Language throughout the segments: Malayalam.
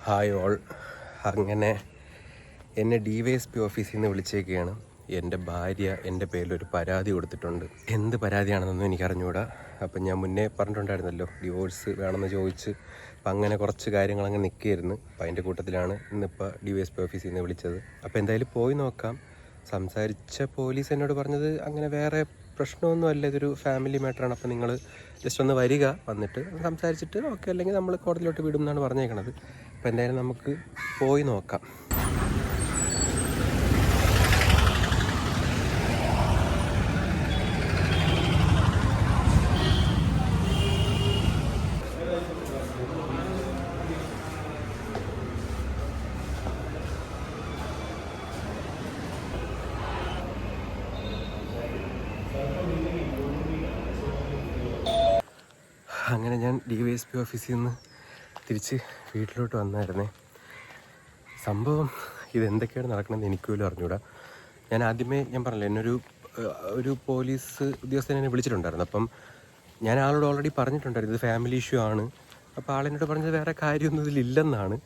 Hi all. അങ്ങനെ എന്നെ DYSP ഓഫീസിൽ നിന്ന് വിളിച്ചേക്കുകയാണ്. എൻ്റെ ഭാര്യ എൻ്റെ പേരിലൊരു പരാതി കൊടുത്തിട്ടുണ്ട്. എന്ത് പരാതിയാണെന്നൊന്നും എനിക്കറിഞ്ഞുകൂടാ. അപ്പം ഞാൻ മുന്നേ പറഞ്ഞിട്ടുണ്ടായിരുന്നല്ലോ, ഡിവോഴ്സ് വേണമെന്ന് ചോദിച്ച്. അപ്പം അങ്ങനെ കുറച്ച് കാര്യങ്ങളങ്ങ് നിൽക്കുകയായിരുന്നു. അപ്പം അതിൻ്റെ കൂട്ടത്തിലാണ് ഇന്നിപ്പോൾ DYSP ഓഫീസിൽ നിന്ന് വിളിച്ചത്. അപ്പോൾ എന്തായാലും പോയി നോക്കാം. സംസാരിച്ച പോലീസ് എന്നോട് പറഞ്ഞത് അങ്ങനെ വേറെ പ്രശ്നമൊന്നുമല്ല, ഇതൊരു ഫാമിലി മാറ്ററാണ്. അപ്പോൾ നിങ്ങൾ ജസ്റ്റ് ഒന്ന് വരിക, വന്നിട്ട് സംസാരിച്ചിട്ട് ഓക്കെ അല്ലെങ്കിൽ നമ്മൾ കോടതിയിലോട്ട് വിടും എന്നാണ് പറഞ്ഞേക്കണത്. അപ്പോൾ എന്തായാലും നമുക്ക് പോയി നോക്കാം. അങ്ങനെ ഞാൻ DYSP ഓഫീസിൽ നിന്ന് തിരിച്ച് വീട്ടിലോട്ട് വന്നായിരുന്നേ. സംഭവം ഇതെന്തൊക്കെയാണ് നടക്കണമെന്ന് എനിക്ക് പോലും അറിഞ്ഞൂടാ. ഞാൻ പറഞ്ഞില്ല, എന്നൊരു പോലീസ് ഉദ്യോഗസ്ഥൻ എന്നെ വിളിച്ചിട്ടുണ്ടായിരുന്നു. അപ്പം ഞാൻ ആളോട് ഓൾറെഡി പറഞ്ഞിട്ടുണ്ടായിരുന്നു ഇത് ഫാമിലി ഇഷ്യൂ ആണ്. അപ്പോൾ ആളെന്നോട് പറഞ്ഞത് വേറെ കാര്യമൊന്നും ഇതിലില്ലെന്നാണ്.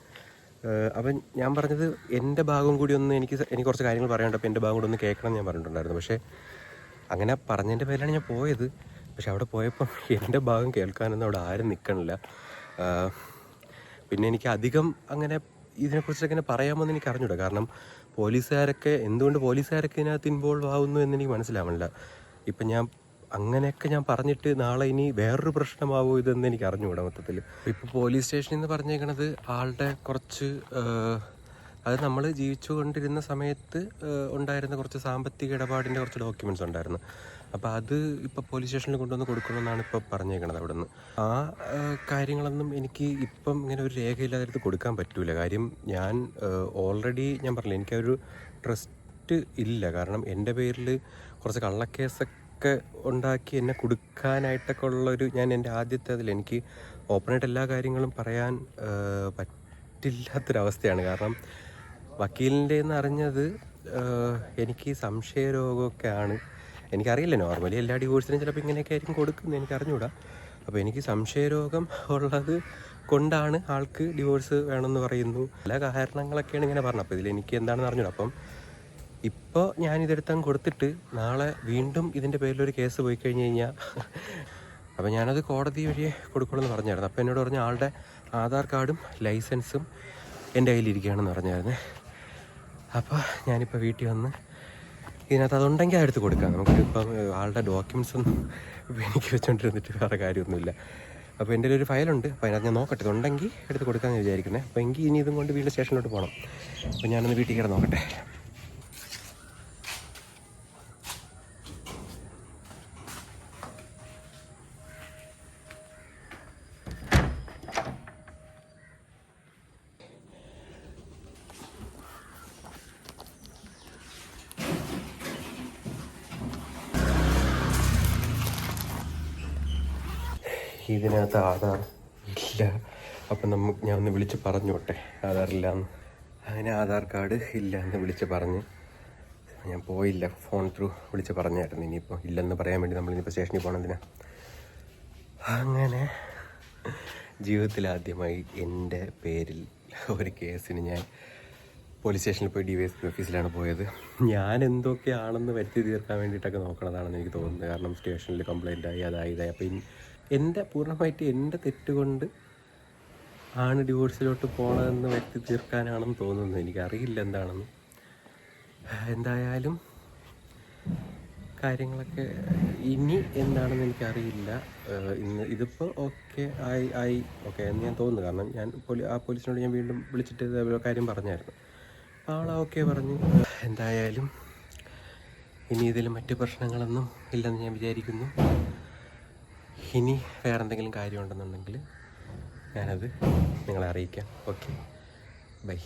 അപ്പം ഞാൻ പറഞ്ഞത് എൻ്റെ ഭാഗം കൂടി ഒന്ന് എനിക്ക് കുറച്ച് കാര്യങ്ങൾ പറയാനുണ്ട്, അപ്പോൾ എൻ്റെ ഭാഗം കൂടി ഒന്ന് കേൾക്കണം എന്ന് ഞാൻ പറഞ്ഞിട്ടുണ്ടായിരുന്നു. പക്ഷേ അങ്ങനെ പറഞ്ഞതിൻ്റെ പേരിലാണ് ഞാൻ പോയത്. പക്ഷെ അവിടെ പോയപ്പം എൻ്റെ ഭാഗം കേൾക്കാനൊന്നും അവിടെ ആരും നിൽക്കണില്ല. പിന്നെ എനിക്ക് അധികം അങ്ങനെ ഇതിനെക്കുറിച്ചൊക്കെ ഇങ്ങനെ പറയാമെന്ന് എനിക്ക് അറിഞ്ഞൂടാ. കാരണം എന്തുകൊണ്ട് പോലീസുകാരൊക്കെ ഇതിനകത്ത് ഇൻവോൾവ് ആവുന്നു എന്നെനിക്ക് മനസ്സിലാവണില്ല. ഇപ്പം അങ്ങനെയൊക്കെ ഞാൻ പറഞ്ഞിട്ട് നാളെ ഇനി വേറൊരു പ്രശ്നമാവോ ഇതെന്ന് എനിക്ക് അറിഞ്ഞുകൂടാ മൊത്തത്തിൽ. ഇപ്പോൾ പോലീസ് സ്റ്റേഷനിൽ നിന്ന് പറഞ്ഞേക്കണത് ആളുടെ കുറച്ച് അത് നമ്മൾ ജീവിച്ചുകൊണ്ടിരുന്ന സമയത്ത് ഉണ്ടായിരുന്ന കുറച്ച് സാമ്പത്തിക ഇടപാടിൻ്റെ കുറച്ച് ഡോക്യുമെൻറ്റ്സ് ഉണ്ടായിരുന്നു. അപ്പോൾ അത് ഇപ്പോൾ പോലീസ് സ്റ്റേഷനിൽ കൊണ്ടുവന്ന് കൊടുക്കണമെന്നാണ് ഇപ്പോൾ പറഞ്ഞേക്കണത് അവിടെ നിന്ന്. ആ കാര്യങ്ങളൊന്നും എനിക്ക് ഇപ്പം ഇങ്ങനെ ഒരു രേഖയില്ലാതെ കൊടുക്കാൻ പറ്റില്ല. കാര്യം ഞാൻ ഓൾറെഡി ഞാൻ പറഞ്ഞില്ല, എനിക്കൊരു ട്രസ്റ്റ് ഇല്ല. കാരണം എൻ്റെ പേരിൽ കുറച്ച് കള്ളക്കേസൊക്കെ ഉണ്ടാക്കി എന്നെ കൊടുക്കാനായിട്ടൊക്കെ ഞാൻ എൻ്റെ ആദ്യത്തെ എനിക്ക് ഓപ്പണായിട്ട് എല്ലാ കാര്യങ്ങളും പറയാൻ പറ്റില്ലാത്തൊരവസ്ഥയാണ്. കാരണം വക്കീലിൻ്റെ എന്ന് അറിഞ്ഞത് എനിക്ക് സംശയരോഗമൊക്കെയാണ്. എനിക്കറിയില്ല, നോർമലി എല്ലാ ഡിവോഴ്സിനും ചിലപ്പോൾ ഇങ്ങനെയൊക്കെ ആയിരിക്കും കൊടുക്കുന്നത്, എനിക്കറിഞ്ഞൂടാ. അപ്പോൾ എനിക്ക് സംശയരോഗം ഉള്ളത് കൊണ്ടാണ് ആൾക്ക് ഡിവോഴ്സ് വേണമെന്ന് പറയുന്നു. പല കാരണങ്ങളൊക്കെയാണ് ഇങ്ങനെ പറഞ്ഞത്. അപ്പോൾ എനിക്ക് എന്താണെന്ന് അറിഞ്ഞൂടാ. അപ്പം ഇപ്പോൾ ഞാനിതെടുത്തങ്ങ് കൊടുത്തിട്ട് നാളെ വീണ്ടും ഇതിൻ്റെ പേരിലൊരു കേസ് പോയി കഴിഞ്ഞ് കഴിഞ്ഞാൽ അപ്പോൾ ഞാനത് കോടതി വഴിയേ കൊടുക്കുള്ളൂ പറഞ്ഞായിരുന്നു. അപ്പോൾ എന്നോട് പറഞ്ഞ ആളുടെ ആധാർ കാർഡും ലൈസൻസും എൻ്റെ കയ്യിലിരിക്കുകയാണെന്ന് പറഞ്ഞായിരുന്നു. അപ്പോൾ ഞാനിപ്പോൾ വീട്ടിൽ വന്ന് ഇതിനകത്ത് അതുണ്ടെങ്കിൽ അതെടുത്ത് കൊടുക്കാം. നമുക്കിപ്പം ആളുടെ ഡോക്യുമെൻറ്റ്സൊന്നും എനിക്ക് വെച്ചുകൊണ്ടിരുന്നിട്ട് വേറെ കാര്യമൊന്നുമില്ല. അപ്പോൾ എൻ്റെ ഒരു ഫയലുണ്ട്, അപ്പോൾ അതിനകത്ത് ഞാൻ നോക്കട്ടെ, ഇതുണ്ടെങ്കിൽ എടുത്ത് കൊടുക്കാമെന്ന് വിചാരിക്കുന്നത്. അപ്പോൾ ഇനി ഇതും കൊണ്ട് വീണ്ടും സ്റ്റേഷനിലോട്ട് പോകണം. അപ്പോൾ ഞാനൊന്ന് വീട്ടിൽ കയറി നോക്കട്ടെ. ഇതിനകത്ത് ആധാർ ഇല്ല. അപ്പം ഞാൻ ഒന്ന് വിളിച്ച് പറഞ്ഞോട്ടെ ആധാറില്ലാന്ന്. അങ്ങനെ ആധാർ കാർഡ് ഇല്ല എന്ന് വിളിച്ച് പറഞ്ഞ് ഞാൻ പോയില്ല. ഫോൺ ത്രൂ വിളിച്ച് പറഞ്ഞായിരുന്നു. ഇനിയിപ്പോൾ ഇല്ലെന്ന് പറയാൻ വേണ്ടി നമ്മളിനിപ്പോൾ സ്റ്റേഷനിൽ പോകണമെന്തിനാ. അങ്ങനെ ജീവിതത്തിൽ ആദ്യമായി എൻ്റെ പേരിൽ ഒരു കേസിന് ഞാൻ പോലീസ് സ്റ്റേഷനിൽ പോയി DYSP ഓഫീസിലാണ് പോയത്. ഞാൻ എന്തൊക്കെയാണെന്ന് വരുത്തി തീർക്കാൻ വേണ്ടിയിട്ടൊക്കെ നോക്കണതാണെന്ന് എനിക്ക് തോന്നുന്നത്. കാരണം സ്റ്റേഷനിൽ കംപ്ലൈൻ്റ് ആയി അതായി. അപ്പോൾ പൂർണ്ണമായിട്ട് എൻ്റെ തെറ്റുകൊണ്ട് ആണ് ഡിവോഴ്സിലോട്ട് പോകണമെന്ന് വരുത്തി തീർക്കാനാണെന്ന് തോന്നുന്നത്. എനിക്കറിയില്ല എന്താണെന്ന്. എന്തായാലും കാര്യങ്ങളൊക്കെ ഇനി എന്താണെന്ന് എനിക്കറിയില്ല. ഇതിപ്പോൾ ആയി ഓക്കെ എന്ന് ഞാൻ തോന്നുന്നു. കാരണം ഞാൻ പോലീസിനോട് ഞാൻ വീണ്ടും വിളിച്ചിട്ട് ഇതേപോലെ കാര്യം പറഞ്ഞായിരുന്നു. ആളാ ഓക്കെ പറഞ്ഞു. എന്തായാലും ഇനി ഇതിൽ മറ്റ് പ്രശ്നങ്ങളൊന്നും ഇല്ലെന്ന് ഞാൻ വിചാരിക്കുന്നു. ഇനി വേറെ എന്തെങ്കിലും കാര്യമുണ്ടെന്നുണ്ടെങ്കിൽ ഞാനത് നിങ്ങളെ അറിയിക്കാം. Okay, by.